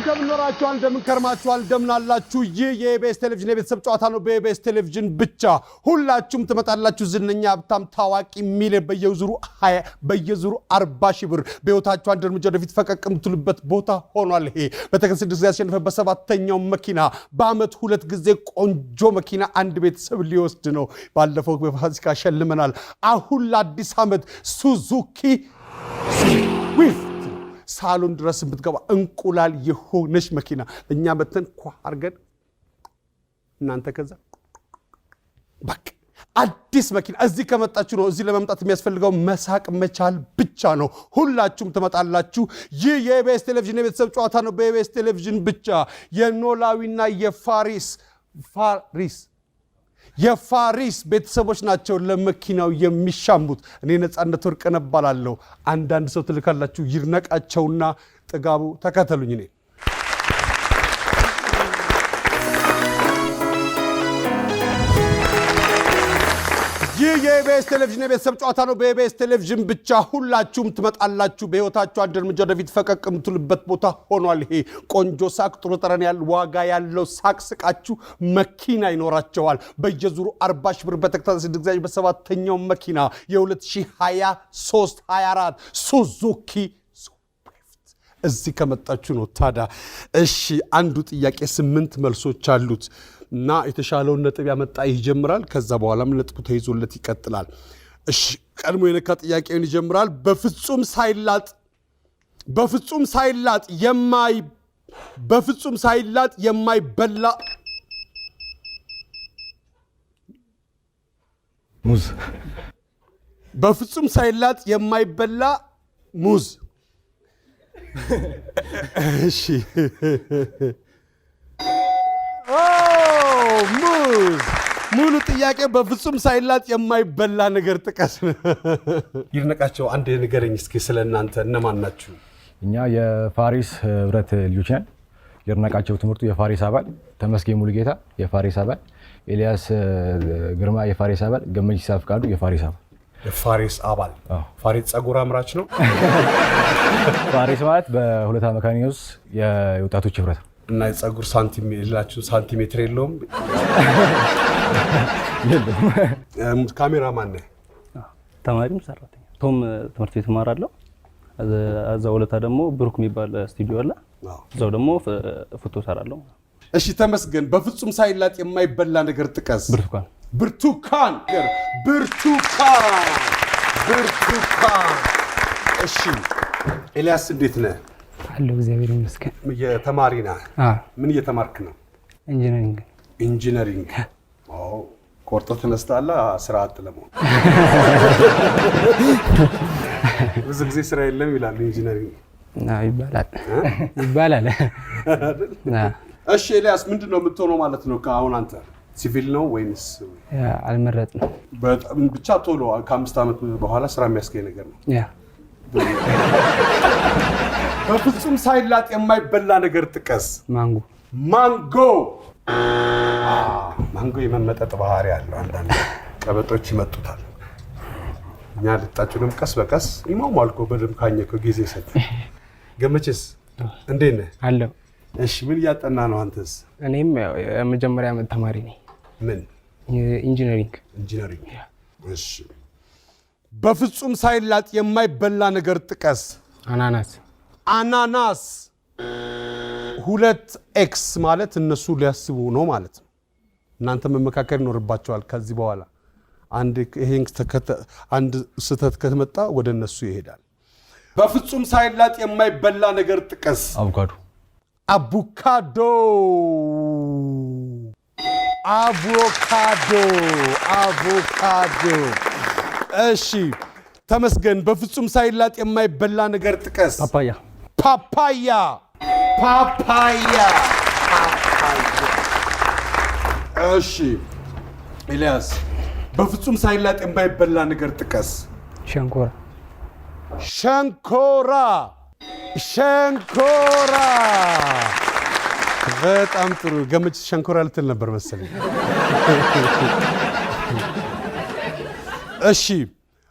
እንደምንኖራችኋል እንደምንከርማችኋል እንደምናላችሁ ይህ የኢቢኤስ ቴሌቪዥን የቤተሰብ ጨዋታ ነው በኢቢኤስ ቴሌቪዥን ብቻ ሁላችሁም ትመጣላችሁ ዝነኛ ሀብታም ታዋቂ ሚሊዮን በየዙሩ 40 ሺህ ብር በህይወታችሁ አንድ እርምጃ ወደፊት ፈቀቅ የምትሉበት ቦታ ሆኗል ይሄ በተከታታይ 6 ጊዜ ያሸነፈ በሰባተኛው መኪና በአመት 2 ጊዜ ቆንጆ መኪና አንድ ቤተሰብ ሊወስድ ነው ባለፈው በፋሲካ ሸልመናል አሁን ለአዲስ አመት ሱዙኪ ስዊፍት ሳሎን ድረስ ብትገባ እንቁላል የሆነች መኪና እኛ መተን አርገን እናንተ ከዛ በቃ አዲስ መኪና እዚህ ከመጣችሁ ነው እዚህ ለመምጣት የሚያስፈልገው መሳቅ መቻል ብቻ ነው ሁላችሁም ትመጣላችሁ ይህ የኢቢኤስ ቴሌቪዥን የቤተሰብ ጨዋታ ነው በኢቢኤስ ቴሌቪዥን ብቻ የኖላዊና የፋሪስ ቤተሰቦች ናቸው ለመኪናው የሚሻሙት እኔ ነፃነት ወርቅነህ እባላለሁ አንዳንድ ሰው ትልካላችሁ ይርነቃቸውና ጥጋቡ ተከተሉኝ እኔ ይህ የኢቢኤስ ቴሌቪዥን የቤተሰብ ጨዋታ ነው በኢቢኤስ ቴሌቪዥን ብቻ ሁላችሁም ትመጣላችሁ በህይወታችሁ አንድ እርምጃ ወደፊት ፈቀቅ የምትሉበት ቦታ ሆኗል ይሄ ቆንጆ ሳቅ ጥሩ ጠረን ያለው ዋጋ ያለው ሳቅ ስቃችሁ መኪና ይኖራቸዋል በየዙሩ 40 ሺህ ብር በተከታታይ 6 ጊዜ በሰባተኛው መኪና የ2023 24 ሱዙኪ እዚህ ከመጣችሁ ነው ታዳ እሺ አንዱ ጥያቄ 8 መልሶች አሉት እና የተሻለውን ነጥብ ያመጣ ይጀምራል ከዛ በኋላም ነጥቡ ተይዞለት ይቀጥላል እሺ ቀድሞ የነካ ጥያቄውን ይጀምራል በፍጹም ሳይላጥ የማይበላ ሙዝ በፍጹም ሳይላጥ የማይበላ ሙዝ እሺ ሙሉ ጥያቄ በፍጹም ሳይላጥ የማይበላ ነገር ጥቀስ ይርነቃቸው አንድ ንገረኝ እስኪ ስለናንተ እነማን ናችሁ እኛ የፋሪስ ህብረት ልጆች ነን ይርነቃቸው ትምርቱ የፋሪስ አባል ተመስገን ሙሉጌታ የፋሪስ አባል ኤልያስ ግርማ የፋሪስ አባል ገመቺሳ ፍቃዱ የፋሪስ አባል ፋሪስ ጸጉር አምራች ነው ፋሪስ ማለት በሁለታ መካኒውስ የወጣቶች ህብረት እና የጸጉር ሳንቲሜትር የለውም ካሜራማን ነህ ተማሪም ሰራተኛ ቶም ትምህርት ቤት እማራለሁ እዛው ሁለታ ደግሞ ብሩክ የሚባል ስቱዲዮ አለ እዛው ደግሞ ፎቶ ሰራለሁ እሺ ተመስገን በፍጹም ሳይላጥ የማይበላ ነገር ጥቀስ ብርቱካን እሺ ኤልያስ እንዴት ነህ አለው እግዚአብሔር ይመስገን የተማሪ ነህ ምን እየተማርክ ነው ኢንጂነሪንግ ቆርጦ ተነስታላ ስራ አጥለሞ ብዙ ጊዜ ስራ የለም ይላል ኢንጂነሪንግ ይባላል እሺ ኤልያስ ምንድነው የምትሆነው ማለት ነው ከአሁን አንተ ሲቪል ነው ወይስ አልመረጥንም በጣም ብቻ ቶሎ ከ5 አመት በኋላ ስራ የሚያስገኝ ነገር ነው በፍጹም ሳይላጥ የማይበላ ነገር ጥቀስ ማንጎ የመመጠጥ ባህሪ ያለው አንዳንድ ቀበጦች ይመጡታል እኛ ልጣችሁንም ቀስ በቀስ ይማማልኮ በደም ካኘከ ጊዜ ሰጥ ገመችስ እንዴት ነህ አለው እሺ ምን ያጠና ነው አንተስ እኔም የመጀመሪያ ዓመት ተማሪ ነኝ ምን ኢንጂነሪንግ እሺ በፍጹም ሳይላጥ የማይበላ ነገር ጥቀስ አናናስ 2x ማለት እነሱ ሊያስቡ ነው ማለት ነው እናንተ መመካከር ይኖርባቸዋል ከዚህ በኋላ አንድ ስተት ከተመጣ ወደ እነሱ ይሄዳል በፍጹም ሳይላጥ የማይበላ ነገር ጥቀስ አቮካዶ እሺ ተመስገን በፍጹም ሳይላጥ የማይበላ ነገር ጥቀስ ፓፓያ እሺ ኤልያስ በፍጹም ሳይላጥ የማይበላ ነገር ጥቀስ ሸንኮራ በጣም ጥሩ ገመች ሸንኮራ ልትል ነበር መሰለኝ እሺ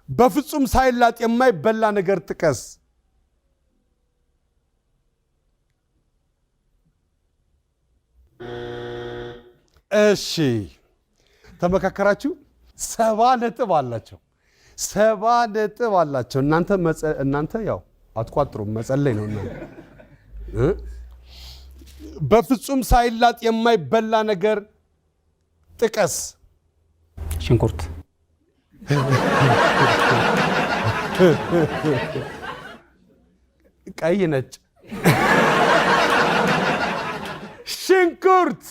በፍጹም ሳይላጥ የማይበላ ነገር ጥቀስ እሺ ተመካከራችሁ 70 ነጥብ አላቸው 70 ነጥብ አላቸው እናንተ ያው አትቋጥሩም መጸለይ ነው በፍጹም ሳይላጥ የማይበላ ነገር ጥቀስ ሽንኩርት ቀይ ነጭ ሽንኩርት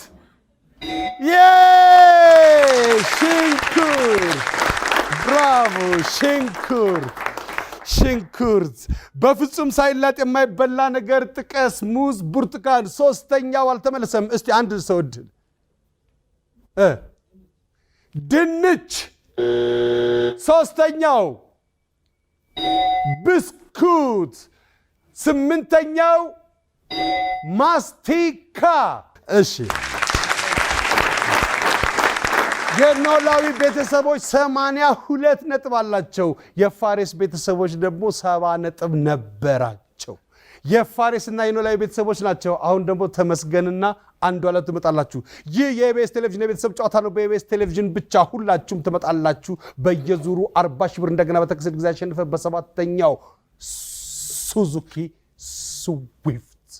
ሽንኩርት ብራቮ ሽንኩርት በፍጹም ሳይላጥ የማይበላ ነገር ጥቀስ ሙዝ ብርቱካን ሶስተኛው አልተመለሰም እስቲ አንድ ሰው ድንች ሶስተኛው ብስኩት ስምንተኛው ማስቲካ እሺ የኖላዊ ቤተሰቦች 82 ነጥብ አላቸው የፋሬስ ቤተሰቦች ደግሞ 70 ነጥብ ነበራቸው የፋሬስና የኖላዊ ቤተሰቦች ናቸው አሁን ደግሞ ተመስገንና አንዱ አለ ትመጣላችሁ ይህ የኢቢኤስ ቴሌቪዥን የቤተሰብ ጨዋታ ነው በኢቢኤስ ቴሌቪዥን ብቻ ሁላችሁም ትመጣላችሁ በየዙሩ 40 ሺህ ብር እንደገና በተከሰተ ጊዜ አሸንፈ በሰባተኛው ሱዙኪ ስዊፍት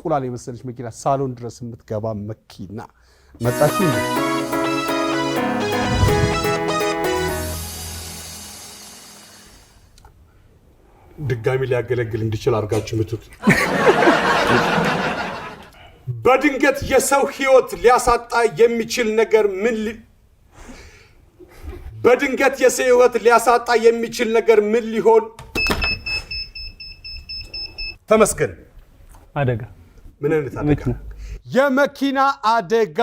ቁላል የመሰለች መኪና ሳሎን ድረስ የምትገባ መኪና መጣችሁ ድጋሚ ሊያገለግል እንዲችል አርጋችሁ ምቱት በድንገት የሰው ህይወት ሊያሳጣ የሚችል ነገር በድንገት የሰው ህይወት ሊያሳጣ የሚችል ነገር ምን ሊሆን ተመስገን አደጋ ምን አይነት አደጋ የመኪና አደጋ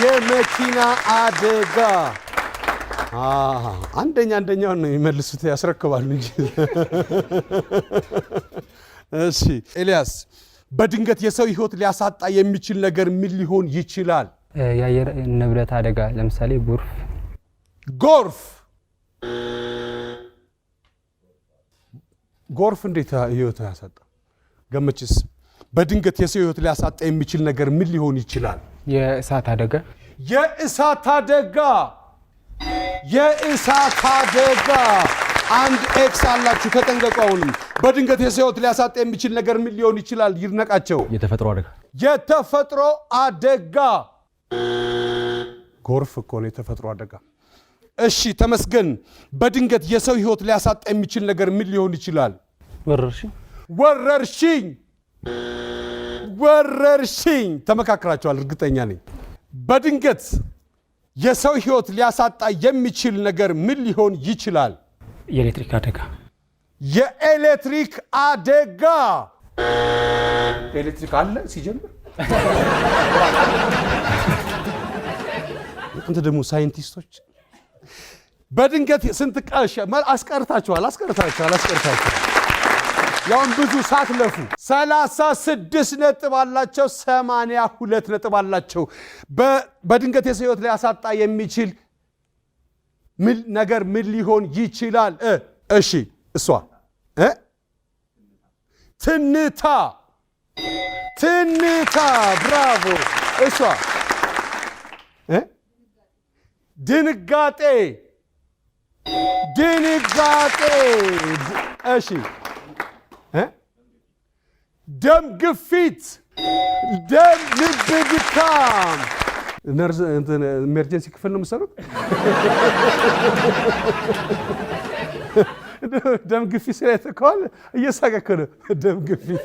የመኪና አደጋ አንደኛው ነው የሚመልሱት ያስረክባሉ እንጂ እሺ ኤልያስ በድንገት የሰው ህይወት ሊያሳጣ የሚችል ነገር ምን ሊሆን ይችላል የአየር ንብረት አደጋ ለምሳሌ ጎርፍ እንዴት ህይወት ያሳጣ ገመችስ በድንገት የሰው ህይወት ሊያሳጣ የሚችል ነገር ምን ሊሆን ይችላል የእሳት አደጋ አንድ ኤክስ አላችሁ ተጠንቀቁ አሁንም በድንገት የሰው ህይወት ሊያሳጣ የሚችል ነገር ምን ሊሆን ይችላል ይርነቃቸው የተፈጥሮ አደጋ ጎርፍ እኮ ነው የተፈጥሮ አደጋ እሺ ተመስገን በድንገት የሰው ህይወት ሊያሳጣ የሚችል ነገር ምን ሊሆን ይችላል ወረርሽኝ ተመካክራቸዋል እርግጠኛ ነኝ በድንገት የሰው ህይወት ሊያሳጣ የሚችል ነገር ምን ሊሆን ይችላል የኤሌክትሪክ አደጋ ኤሌክትሪክ አለ ሲጀምር እንት ደግሞ ሳይንቲስቶች በድንገት ስንት ቀሽ አስቀርታችኋል ያውን ብዙ ሳትለፉ 36 ነጥብ አላቸው 82 ነጥብ አላቸው በድንገት የሰው ህይወት ሊያሳጣ የሚችል ነገር ምን ሊሆን ይችላል እሺ እሷ ትንታ ብራቮ እሷ ድንጋጤ እሺ ደም ግፊት ልብ ድካም ነርዝ ኢመርጀንሲ ክፍል ነው የምሰሩት ደም ግፊት ስለተከዋል እየሳቀከለ ደም ግፊት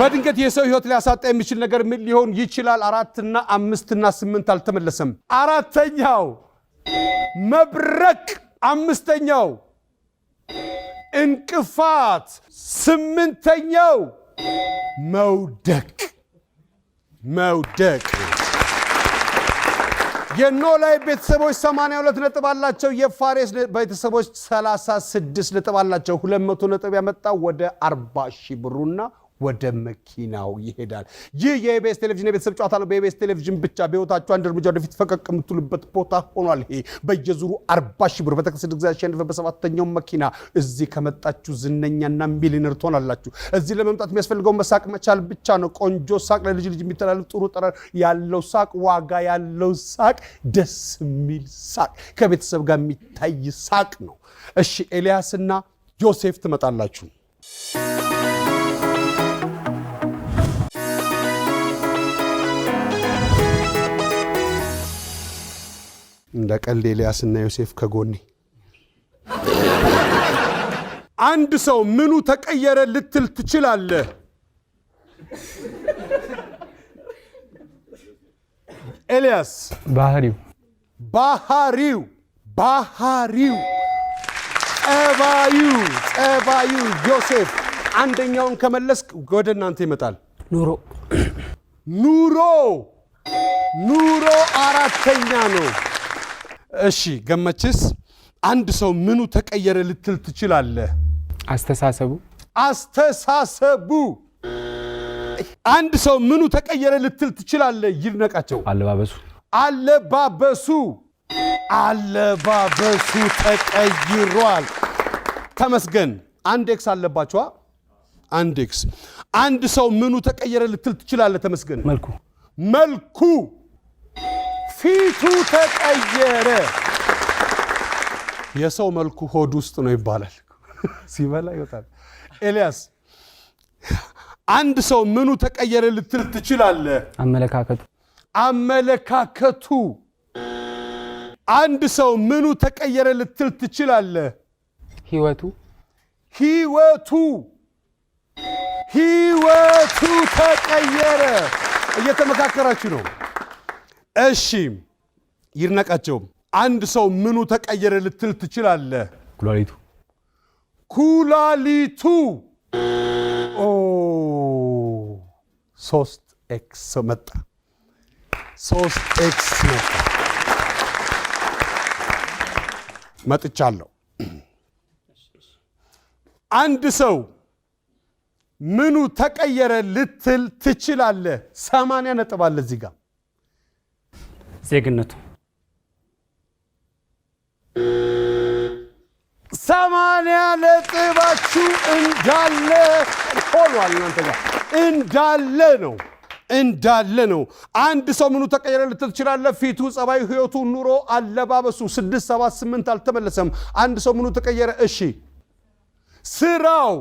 በድንገት የሰው ህይወት ሊያሳጣ የሚችል ነገር ምን ሊሆን ይችላል 4 እና 5 እና 8 አልተመለሰም አራተኛው መብረቅ አምስተኛው እንቅፋት ስምንተኛው መውደቅ የኖላዊ ቤተሰቦች 82 ነጥብ አላቸው የፋሬስ ቤተሰቦች 36 ነጥብ አላቸው 200 ነጥብ ያመጣው ወደ 40 ሺህ ብሩና ወደ መኪናው ይሄዳል። ይህ የኢቢኤስ ቴሌቪዥን የቤተሰብ ጨዋታ ነው። በኢቢኤስ ቴሌቪዥን ብቻ በህይወታችሁ አንድ እርምጃ ወደፊት ፈቀቅ የምትሉበት ቦታ ሆኗል። ይሄ በየዙሩ 40 ሺህ ብር በተከሰተ ጊዜ ያሸነፈ በሰባተኛው መኪና እዚህ ከመጣችሁ ዝነኛና ሚሊዮነር ትሆናላችሁ። እዚህ ለመምጣት የሚያስፈልገው መሳቅ መቻል ብቻ ነው። ቆንጆ ሳቅ፣ ለልጅ ልጅ የሚተላለፍ ጥሩ ጠረን ያለው ሳቅ፣ ዋጋ ያለው ሳቅ፣ ደስ የሚል ሳቅ፣ ከቤተሰብ ጋር የሚታይ ሳቅ ነው። እሺ ኤልያስና ዮሴፍ ትመጣላችሁ። እንደ ቀልድ ኤልያስና ዮሴፍ ከጎኔ። አንድ ሰው ምኑ ተቀየረ ልትል ትችላለህ? ኤልያስ ባህሪው ጸባዩ ዮሴፍ አንደኛውን ከመለስክ ወደ እናንተ ይመጣል። ኑሮ አራተኛ ነው። እሺ ገመችስ አንድ ሰው ምኑ ተቀየረ ልትል ትችላለህ? አስተሳሰቡ አንድ ሰው ምኑ ተቀየረ ልትል ትችላለህ? ይድነቃቸው አለባበሱ ተቀይሯል። ተመስገን አንድ ኤክስ አለባችኋ። አንድ ኤክስ። አንድ ሰው ምኑ ተቀየረ ልትል ትችላለህ? ተመስገን መልኩ ፊቱ ተቀየረ። የሰው መልኩ ሆድ ውስጥ ነው ይባላል። ሲበላ ይወጣል። ኤልያስ አንድ ሰው ምኑ ተቀየረ ልትል ትችላለህ? አመለካከቱ አንድ ሰው ምኑ ተቀየረ ልትል ትችላለህ? ህይወቱ ተቀየረ። እየተመካከራችሁ ነው። እሺ ይድነቃቸው አንድ ሰው ምኑ ተቀየረ ልትል ትችላለህ? ኩላሊቱ 3x መጣ። መጥቻለሁ። አንድ ሰው ምኑ ተቀየረ ልትል ትችላለህ? 80 ነጥብ አለ እዚህ ጋር። ዜግነቱ 80 ነጥባችሁ እንዳለ ሆኗል። እናንተ ጋር እንዳለ ነው። አንድ ሰው ምኑ ተቀየረ ልትል ትችላለህ? ፊቱ፣ ጸባዩ፣ ህይወቱ፣ ኑሮ፣ አለባበሱ 6 7 8 አልተመለሰም። አንድ ሰው ምኑ ተቀየረ? እሺ ስራው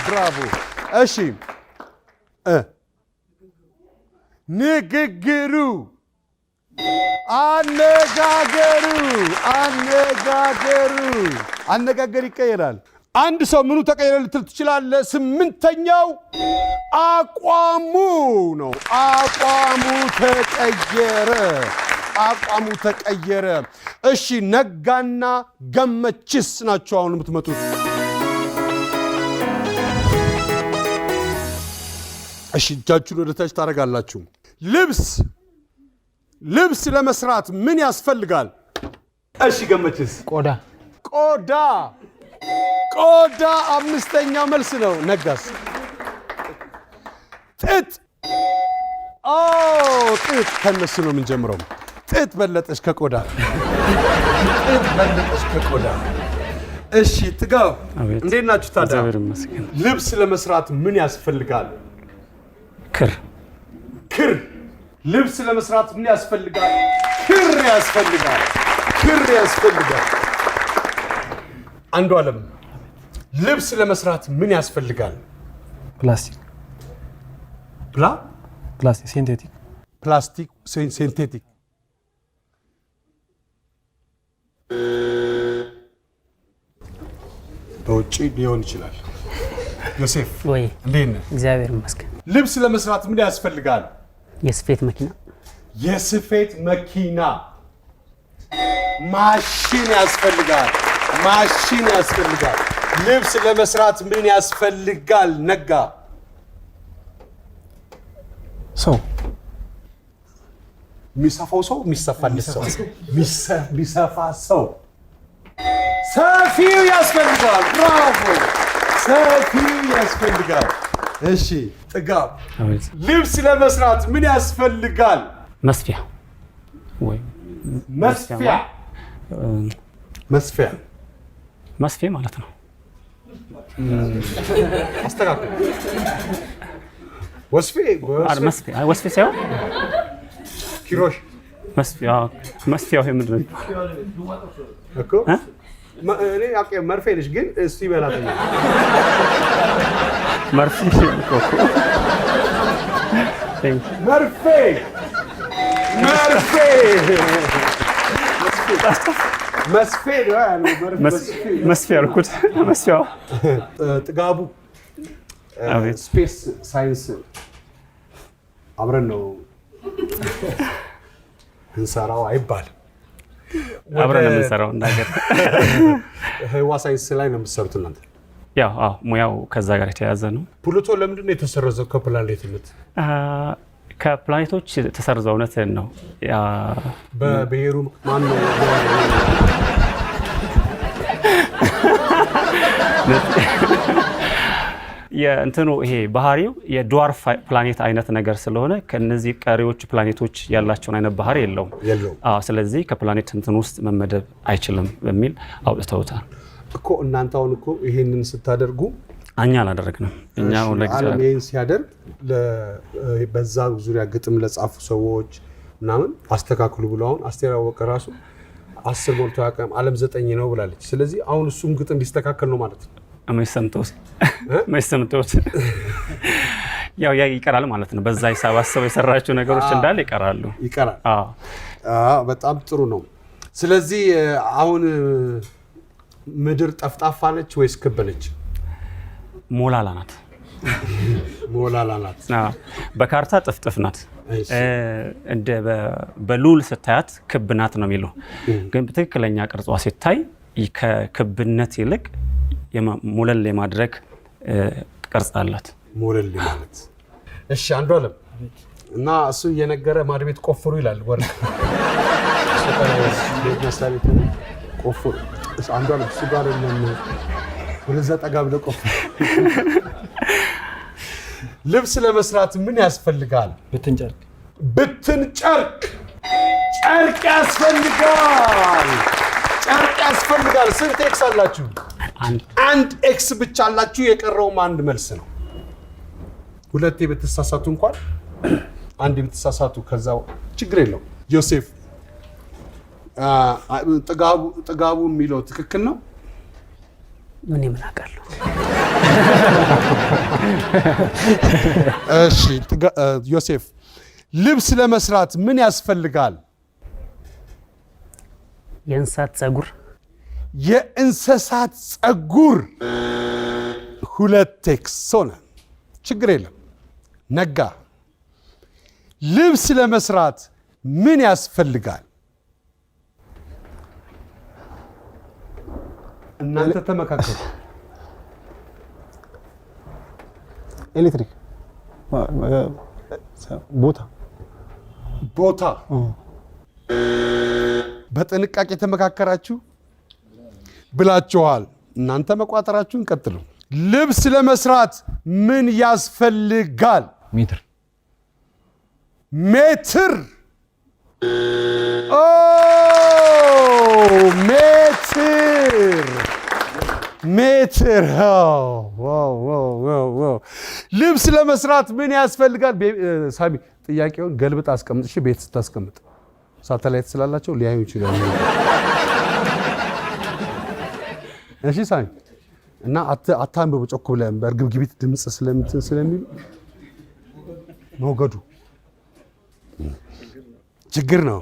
ብራቮ። እሺ ንግግሩ፣ አነጋገር ይቀየራል። አንድ ሰው ምኑ ተቀየረ ልትል ትችላለህ? 8ኛው አቋሙ ነው። አቋሙ ተቀየረ። እሺ ነጋና ገመችስ ናቸው አሁን የምትመጡት። እሺ እጃችሁን ወደ ታች ታደርጋላችሁ። ልብስ ለመስራት ምን ያስፈልጋል? እሺ ገመችስ? ቆዳ 5ኛው መልስ ነው። ነጋስ? ጥጥ ከነሱ ነው የምንጀምረው። ጥጥ በለጠች ከቆዳ። እሺ ጥጋው እንዴት ናችሁ ታዲያ? ልብስ ለመስራት ምን ያስፈልጋል? ክር። ልብስ ለመስራት ምን ያስፈልጋል? ክር ያስፈልጋል። አንዱ ዓለም ልብስ ለመስራት ምን ያስፈልጋል? ፕላስቲክ ሴንቴቲክ። በውጪ ሊሆን ይችላል። ዮሴፍ ወይ እንዴት ነህ? እግዚአብሔር ይመስገን። ልብስ ለመስራት ምን ያስፈልጋል? የስፌት መኪና። ማሽን ያስፈልጋል። ልብስ ለመስራት ምን ያስፈልጋል? ነጋ? ሰው የሚሰፋው ሰው የሚሰፋ ሰው ሰፊው ያስፈልጋል። ብራቮ ሰፊ ያስፈልጋል። እሺ ጥጋብ ልብስ ለመስራት ምን ያስፈልጋል? መስፊያ ወይ መስፊያ መስፊያ መስፊያ ማለት ነው። አስተካክል። ወስፌ መስፊያ ወስፌ ሳይሆን ኪሮሽ መስፊያው ምንድን ነው እኮ እኔ ያቄ መርፌ ነሽ ግን እስቲ በላተኛ መርፌ መርፌ መርፌ መስፌ መስፊያ አልኩት። መስፊያው ጥጋቡ ስፔስ ሳይንስ አብረን ነው እንሰራው አይባልም። አብረን ነው የምንሰራው እንዳገር ህዋ ሳይንስ ላይ ነው የምትሰሩት እናንተ? ያው ሙያው ከዛ ጋር የተያያዘ ነው። ፕሉቶ ለምንድን ነው የተሰረዘው ከፕላኔትነት? ከፕላኔቶች ተሰርዘው እውነትን ነው። በብሔሩ ማን ነው? የእንትኑ ይሄ ባህሪው የድዋርፍ ፕላኔት አይነት ነገር ስለሆነ ከነዚህ ቀሪዎቹ ፕላኔቶች ያላቸውን አይነት ባህሪ የለውም። ስለዚህ ከፕላኔት እንትን ውስጥ መመደብ አይችልም በሚል አውጥተውታል እኮ። እናንተ አሁን እኮ ይሄንን ስታደርጉ እኛ አላደረግንም። እኛ ዓለም ይሄን ሲያደርግ በዛ ዙሪያ ግጥም ለጻፉ ሰዎች ምናምን አስተካክሉ ብለው አሁን አስቴር አወቀ ራሱ 10 ሞልቶ ያቀም ዓለም 9 ነው ብላለች። ስለዚህ አሁን እሱም ግጥም ሊስተካከል ነው ማለት ነው። መሰምቶት ያው ይቀራል ማለት ነው። በዛ ይሳባሰው የሰራቸው ነገሮች እንዳለ ይቀራሉ። በጣም ጥሩ ነው። ስለዚህ አሁን ምድር ጠፍጣፋ ነች ወይስ ክብ ነች? ሞላላ ናት። ሞላላ ናት። በካርታ ጥፍጥፍ ናት። እንደ በሉል ስታያት ክብ ናት ነው የሚለው፣ ግን በትክክለኛ ቅርጿ ሲታይ ከክብነት ይልቅ ሞለል የማድረግ ቅርጽ አላት። ሞለል ማለት እሺ። አንዱ አለም እና እሱ እየነገረ ማድ ቤት ቆፍሩ ይላል። ወርቅ ቤት መስሪያ ቤት ቆፍሩ። አንዱ አለም እሱ ጋር ነው ወለዛ ጠጋ ብለ ቆፍሩ። ልብስ ለመስራት ምን ያስፈልጋል? ብትን ጨርቅ። ብትን ጨርቅ ጨርቅ ያስፈልጋል። ጨርቅ ያስፈልጋል። ስንት ኤክስ አላችሁ? አንድ ኤክስ ብቻ አላችሁ። የቀረውም አንድ መልስ ነው። ሁለቴ በተሳሳቱ እንኳን አንድ በተሳሳቱ ከዛው ችግር የለው። ዮሴፍ ጥጋቡ የሚለው ትክክል ነው? ምን ይመላቃለሁ? እሺ ዮሴፍ ልብስ ለመስራት ምን ያስፈልጋል? የእንስሳት ጸጉር። የእንስሳት ጸጉር። ሁለት ኤክስ ሆነ። ችግር የለም። ነጋ ልብስ ለመስራት ምን ያስፈልጋል? እናንተ ተመካከሩ። ኤሌክትሪክ ቦታ በጥንቃቄ ተመካከራችሁ ብላችኋል። እናንተ መቋጠራችሁን ቀጥሉ። ልብስ ለመስራት ምን ያስፈልጋል? ሜትር። ሜትር። ሜትር ሜትር። ልብስ ለመስራት ምን ያስፈልጋል? ሳሚ ጥያቄውን ገልብጥ አስቀምጥ። እሺ ቤት ስታስቀምጥ ሳተላይት ስላላቸው ሊያዩ ይችላሉ። እሺ ሳሚ እና አታንብቡ ጮክ ብለህ በእርግብግቢት ድምጽ ስለሚሉ ሞገዱ ችግር ነው።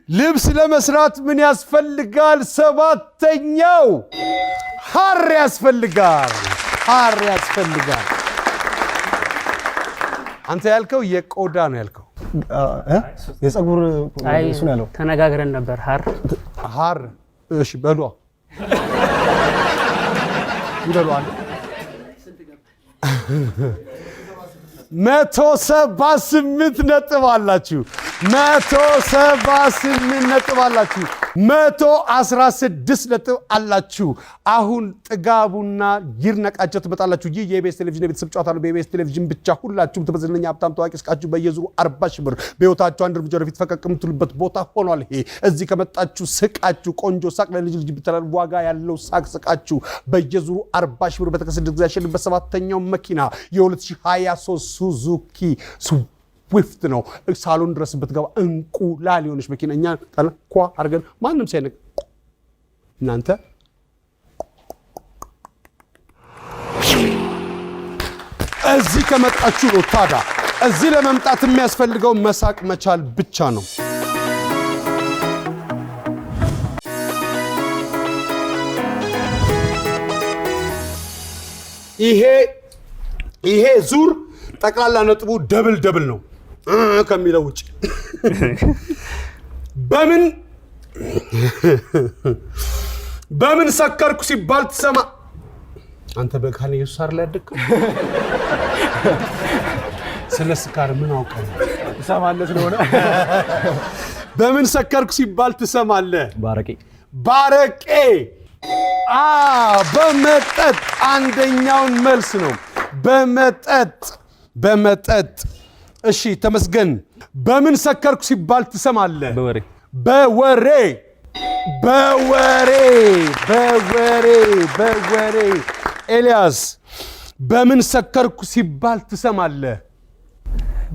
ልብስ ለመስራት ምን ያስፈልጋል? ሰባተኛው ሐር ያስፈልጋል። ሐር ያስፈልጋል። አንተ ያልከው የቆዳ ነው ያልከው። የፀጉር እሱ ነው ያለው። ተነጋግረን ነበር። ሐር እሺ በሏ ይበሏል። 178 ነጥብ አላችሁ። 178 ነጥብ አላችሁ። 116 ነጥብ አላችሁ። አሁን ጥጋቡና ይድነቃቸው ትመጣላችሁ። ይህ የኢቢኤስ ቴሌቪዥን የቤተሰብ ጨዋታ ነው። በኢቢኤስ ቴሌቪዥን ብቻ ሁላችሁም ተበዝነኛ ሀብታም ታዋቂ እስቃችሁ በየዙሩ 40 ሺህ ብር በህይወታችሁ አንድ እርምጃ ወደፊት ፈቀቅ የምትሉበት ቦታ ሆኗል። ይሄ እዚህ ከመጣችሁ ስቃችሁ ቆንጆ ሳቅ ለልጅ ልጅ ብትላል ዋጋ ያለው ሳቅ ስቃችሁ በየዙሩ 40 ሺህ ብር በተከሰተ ጊዜ ያሸንበት ሰባተኛው መኪና የ2023 ሱዙኪ ስዊፍት ነው። ሳሎን ድረስ ብትገባ እንቁላል የሆነች መኪና እኛ ጠንኳ አድርገን ማንም ሳይነቅ እናንተ እዚህ ከመጣችሁ ነው። ታዲያ እዚህ ለመምጣት የሚያስፈልገው መሳቅ መቻል ብቻ ነው። ይሄ ዙር ጠቅላላ ነጥቡ ደብል ነው ከሚለው ውጪ በምን ሰከርኩ ሲባል ትሰማ አንተ በካለ ኢየሱስ ላይ አድክ ስለ ስካር ምን አውቀው ትሰማለህ ስለሆነ በምን ሰከርኩ ሲባል ትሰማለህ ባረቄ በመጠጥ አንደኛውን መልስ ነው በመጠጥ እሺ ተመስገን በምን ሰከርኩ ሲባል ትሰማለህ በወሬ ኤልያስ በምን ሰከርኩ ሲባል ትሰማለህ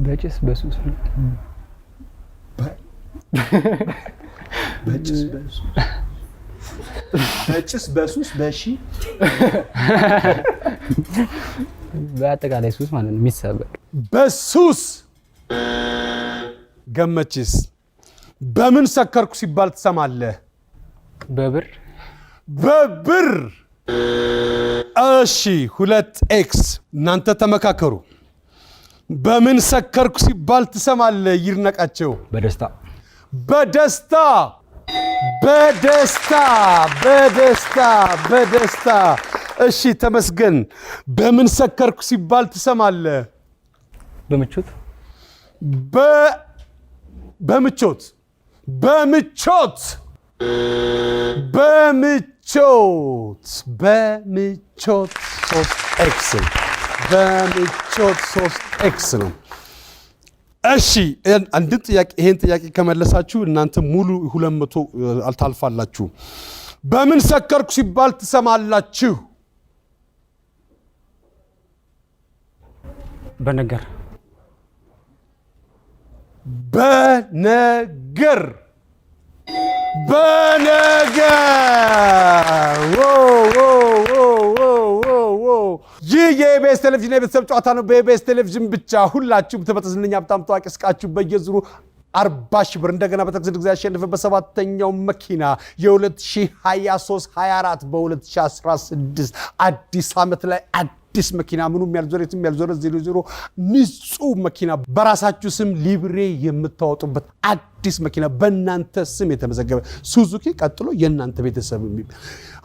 በጭስ በሱስ በሺ በአጠቃላይ ሱስ ማለት ነው የሚሰበክ በሱስ ገመችስ በምን ሰከርኩ ሲባል ትሰማለህ በብር እሺ 2x እናንተ ተመካከሩ በምን ሰከርኩ ሲባል ትሰማለህ ይድነቃቸው በደስታ እሺ ተመስገን በምን ሰከርኩ ሲባል ትሰማለህ በምቾት 3x ነው እሺ አንድ ጥያቄ ይሄን ጥያቄ ከመለሳችሁ እናንተ ሙሉ 200 አልታልፋላችሁ በምን ሰከርኩ ሲባል ትሰማላችሁ በነገር ይህ የኢቢኤስ ቴሌቪዥን የቤተሰብ ጨዋታ ነው። በኢቢኤስ ቴሌቪዥን ብቻ ሁላችሁም ተበተዝነኛ ሀብታም ታዋቂ እስቃችሁ በየዙሩ 40 ሺህ ብር እንደገና በተከሰተ ጊዜ ያሸነፈበት ሰባተኛው መኪና የ2023-24 በ2016 አዲስ ዓመት ላይ አዲስ መኪና ምኑም ያልዞረትም ያልዞረ 00 ንጹህ መኪና በራሳችሁ ስም ሊብሬ የምታወጡበት አዲስ መኪና በእናንተ ስም የተመዘገበ ሱዙኪ ቀጥሎ የእናንተ ቤተሰብ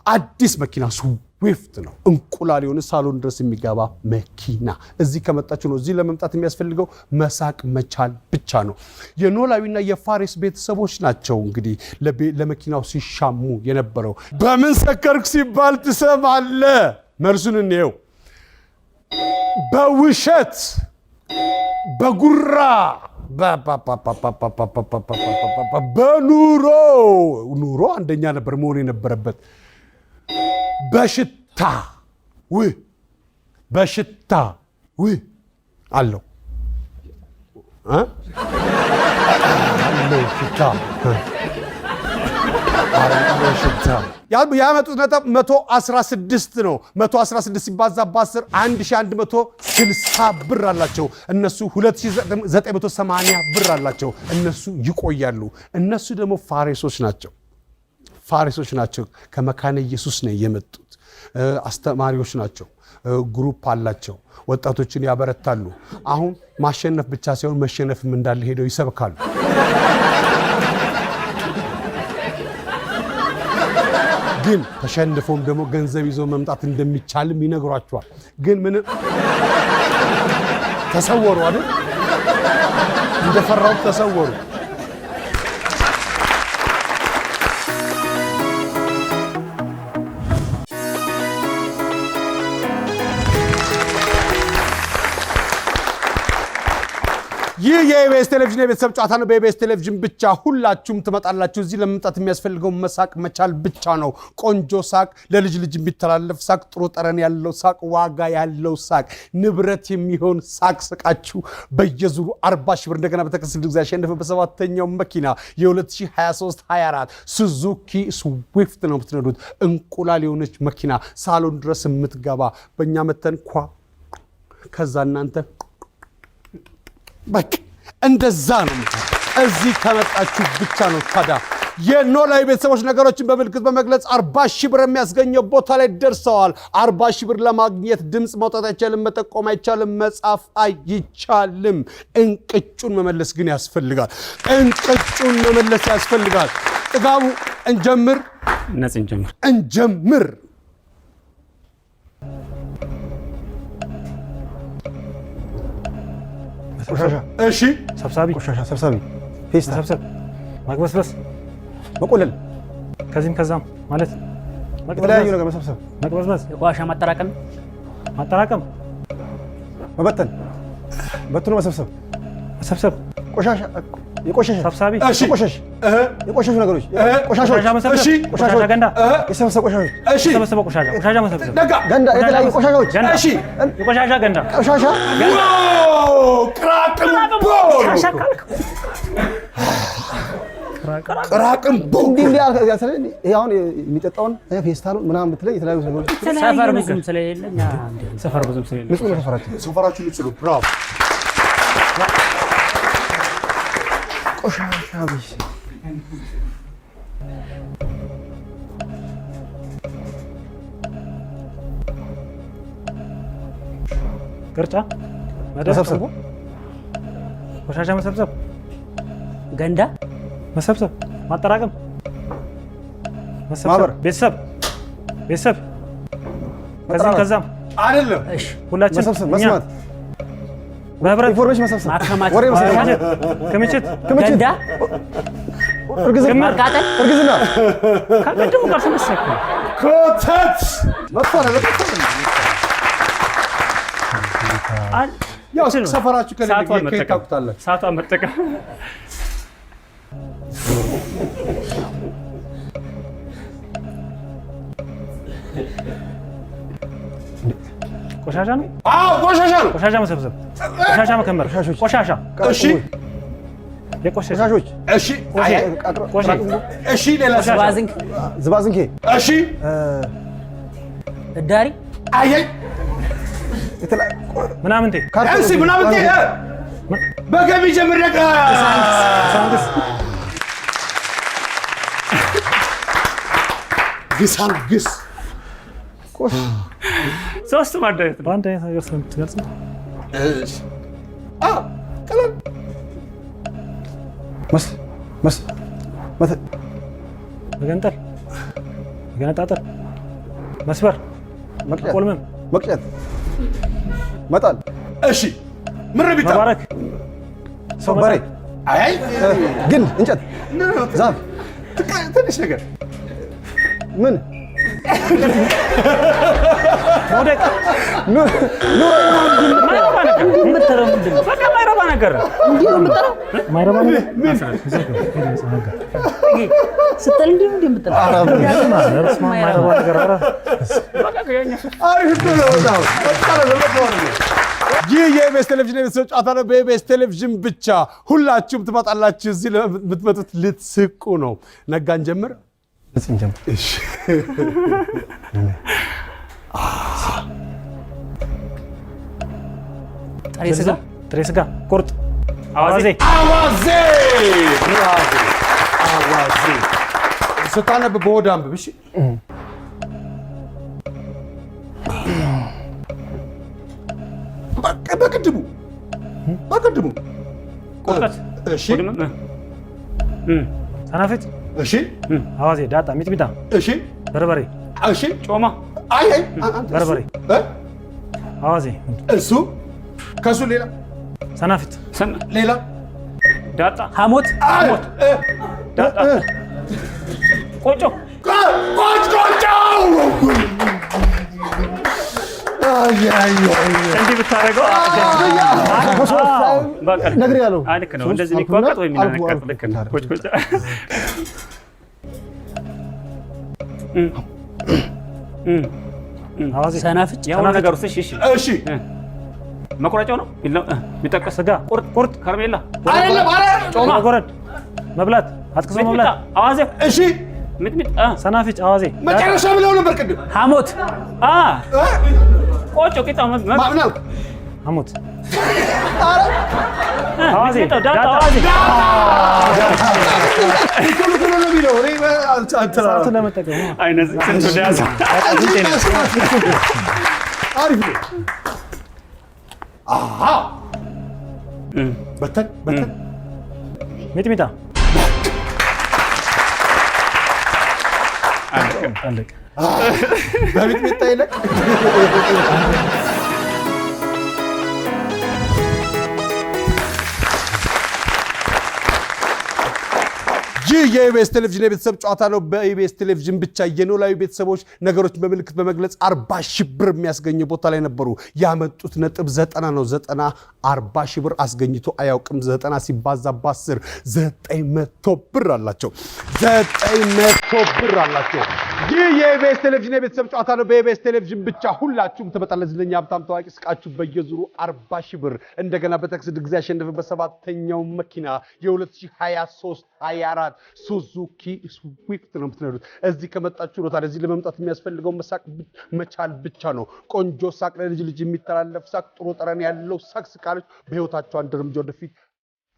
አዲስ መኪና ስዊፍት ነው። እንቁላል የሆነ ሳሎን ድረስ የሚገባ መኪና እዚህ ከመጣችሁ ነው። እዚህ ለመምጣት የሚያስፈልገው መሳቅ መቻል ብቻ ነው። የኖላዊና የፋሪስ ቤተሰቦች ናቸው እንግዲህ ለመኪናው ሲሻሙ የነበረው። በምን ሰከርክ ሲባል ትሰማለህ? መልሱን እንየው። በውሸት በጉራ በኑሮ አንደኛ ነበር መሆን የነበረበት። በሽታ አለው ሽታ ያመጡት ነጥብ 116 ነው። 116 ሲባዛ በ10 1160 ብር አላቸው። እነሱ 2980 ብር አላቸው። እነሱ ይቆያሉ። እነሱ ደግሞ ፋሪሶች ናቸው። ከመካነ ኢየሱስ ነው የመጡት። አስተማሪዎች ናቸው። ግሩፕ አላቸው። ወጣቶችን ያበረታሉ። አሁን ማሸነፍ ብቻ ሳይሆን መሸነፍም እንዳለ ሄደው ይሰብካሉ። ግን ተሸንፈውም ደግሞ ገንዘብ ይዞ መምጣት እንደሚቻልም ይነግሯቸዋል። ግን ምን ተሰወሩ አይደል? እንደፈራው ተሰወሩ። ይህ የኢቢኤስ ቴሌቪዥን የቤተሰብ ጨዋታ ነው። በኢቢኤስ ቴሌቪዥን ብቻ ሁላችሁም ትመጣላችሁ። እዚህ ለመምጣት የሚያስፈልገው መሳቅ መቻል ብቻ ነው። ቆንጆ ሳቅ፣ ለልጅ ልጅ የሚተላለፍ ሳቅ፣ ጥሩ ጠረን ያለው ሳቅ፣ ዋጋ ያለው ሳቅ፣ ንብረት የሚሆን ሳቅ ስቃችሁ በየዙሩ 40 ሺህ ብር እንደገና በተከሰተ ጊዜ ያሸነፈ በሰባተኛው መኪና የ2023-24 ሱዙኪ ስዊፍት ነው የምትነዱት። እንቁላል የሆነች መኪና ሳሎን ድረስ የምትገባ በእኛ መተን ኳ ከዛ እናንተ በቃ እንደዛ ነው። እዚህ ከመጣችሁ ብቻ ነው። ታዲያ የኖላዊ ቤተሰቦች ነገሮችን በምልክት በመግለጽ 40 ሺህ ብር የሚያስገኘው ቦታ ላይ ደርሰዋል። 40 ሺህ ብር ለማግኘት ድምፅ ማውጣት አይቻልም፣ መጠቆም አይቻልም፣ መጻፍ አይቻልም። እንቅጩን መመለስ ግን ያስፈልጋል። እንቅጩን መመለስ ያስፈልጋል። ጥጋቡ እንጀምር። ነጽ እንጀምር። እንጀምር። ቆሻሻ እሺ፣ ሰብሳቢ ቆሻሻ ሰብሳቢ ፌስታ ሰብሰብ ማግበስበስ መቆለል ከዚህም ከዛም ማለት የተለያዩ ነገር መሰብሰብ መግበስበስ የቆሻሻ ማጠራቀም መበተን በትኖ መሰብሰብ መሰብሰብ ቆሻሻ የቆሻሻ ሰብሳቢ እሺ፣ ቆሻሽ የቆሻሹ ነገሮች ቆሻሾች ቆሻሻ መሰብሰብ ቆሻሻ ገንዳ የሰበሰበ ቆሻሾች እሺ፣ ሰበሰበ ቆሻሻ መሰብሰብ ገንዳ የተለያዩ ቆሻሻዎች ገንዳ እሺ፣ የቆሻሻ ገንዳ ቆሻሻ ቅራቅንቦ ቅራቅንቦ እንዲህ ያሰለ አሁን የሚጠጣውን ፌስታሉን ምናምን ብትለይ የተለያዩ ነገሮች ሰፈር ብዙም ስለሌለ ሰፈር ብዙም ስለሌለ ንጹህ ነው ሰፈራችን። ሰፈራችሁ ልጽሉ። ብራቮ። ቆሻሻ ቢስ ቅርጫ መሰብሰብ ቆሻሻ መሰብሰብ ገንዳ መሰብሰብ ማጠራቀም መሰብሰብ ማህበር ቤተሰብ ከዚህም ከዛም አይደለም። እሺ ሁላችን መሰብሰብ እኛ መስማት በህብረት ኢንፎርሜሽን መሰብሰብ ማከማቸት ወሬ መሰብሰብ ክምችት ገንዳ እርግዝና ማቃጠል እርግዝና ከቀደሙ ጋር ተመሰከ ኮተት መጥፎ ነገር ያው ሰፈራችሁ ሰዓቷን ከሌለ መጠቀም ታውቁታላችሁ። ሰዓቷን መጠቀም ቆሻሻ ነው። አዎ ቆሻሻ ነው። ቆሻሻ መሰብሰብ ቆሻሻ መከመር ቆሻሻ እሺ፣ ቆሻሾች እሺ፣ አይ ቆሼ እሺ፣ ሌላ ዝባዝንኬ እሺ፣ እዳሪ አይ ምናምንቴ እሺ፣ ምናምን በገቢ ጀምር ደጋ ሳንግስ ግሳንግስ ሶስቱ ማዳየት ነው። በአንድ አይነት ነገር ስለምትገልጽ እሺ፣ ቀላል መገንጠል መገነጣጠል መስበር መቆልመም መቅጨት መጣል እሺ፣ ምን ረቢታ መባረክ ሰው በሬ አይ ግንድ እንጨት ዛፍ ትንሽ ነገር ምን መውደቅ በቃ ማይረባ ነገር ማይረባ ነገር ስትል እንዲህ የምትለው ማይረባ ነገር ይህ የኢቢኤስ ቴሌቪዥን የቤተሰብ ጨዋታ ነው። በኢቢኤስ ቴሌቪዥን ብቻ ሁላችሁም ትመጣላችሁ። እዚህ ለምትመጡት ልትስቁ ነው። ነጋን ጀምር። እሺ ጥሬ ስጋ ቁርጥ አዋዜ አዋዜ አዋዜ ስታነብ በሆድ አንብብ። እሺ በቅድሙ ቁርጠት እሺ ሰናፍጭ እሺ አዋዜ ዳጣ ሚጥሚጣ እሺ በርበሬ እሺ ጮማ አይ በርበሬ አዋዜ እሱ ከሱ ሌላ ሰናፍጭ ሌላ ዳጣ ሐሞት ዳጣ ቆጮ ቆጮ እንዲህ ብታረገው ነገር ያለው ልክ ነው። እንደዚህ የሚቋቋጥ ወይ የሚነቀጥ ልክ ነው። ቁጭ ቁጭ ሰናፍጭ ያው ነገር ውስጥ እሺ መቁረጫው ነው የሚጠቀስ ስጋ ቁርጥ ከረሜላ አይደለም ጮማ ጎረድ መብላት አትክሶ መብላት አዋዜ እሺ ሚጥሚጥ ሰናፍጭ አዋዜ መጨረሻ ብለው ነበር ቅድም ሐሞት ቆጮ ቂጣ ማብናል ሐሞት አዋዜ ዳጣ አዋዜ ኩሉ ነው ቢለው ሰዓቱ ለመጠቀም አይነት ስንት ዳዛ አሪፍ ነው አሃ በተን ሚጥሚጣ አለቀ በሚጥሚጣ ይለቅ ይህ የኢቢኤስ ቴሌቪዥን የቤተሰብ ጨዋታ ነው። በኢቢኤስ ቴሌቪዥን ብቻ የኖላዊ ቤተሰቦች ነገሮችን በምልክት በመግለጽ 40 ሺህ ብር የሚያስገኝ ቦታ ላይ ነበሩ። ያመጡት ነጥብ 90 ነው። 90 40 ሺህ ብር አስገኝቶ አያውቅም። 90 ሲባዛ በ10 900 ብር አላቸው። 900 ብር አላቸው። ይህ የኢቢኤስ ቴሌቪዥን የቤተሰብ ጨዋታ ነው። በኢቢኤስ ቴሌቪዥን ብቻ ሁላችሁም ትመጣላችሁ። ዝነኛ ሀብታም ታዋቂ ስቃችሁ በየዙሩ 40 ሺህ ብር እንደገና በታክስ ድግዛ ያሸነፈበት ሰባተኛው መኪና የ2023 24 ሱዙኪ ስዊፍት ነው የምትነዱት። እዚህ ከመጣችሁ ነው። ታዲያ እዚህ ለመምጣት የሚያስፈልገው መሳቅ መቻል ብቻ ነው። ቆንጆ ሳቅ፣ ለልጅ ልጅ የሚተላለፍ ሳቅ፣ ጥሩ ጠረን ያለው ሳቅ ስቃለች በህይወታችሁ አንድ እርምጃ ወደፊት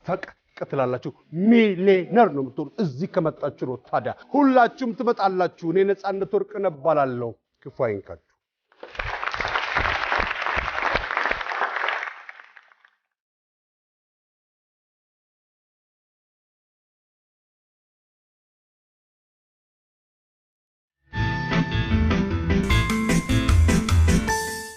ፈቅ ትላላችሁ። ሚሊየነር ነው የምትሆኑት እዚህ ከመጣችሁ ነው። ታዲያ ሁላችሁም ትመጣላችሁ። እኔ ነፃነት ወርቅነህ እባላለሁ። ክፉ አይንካችሁ።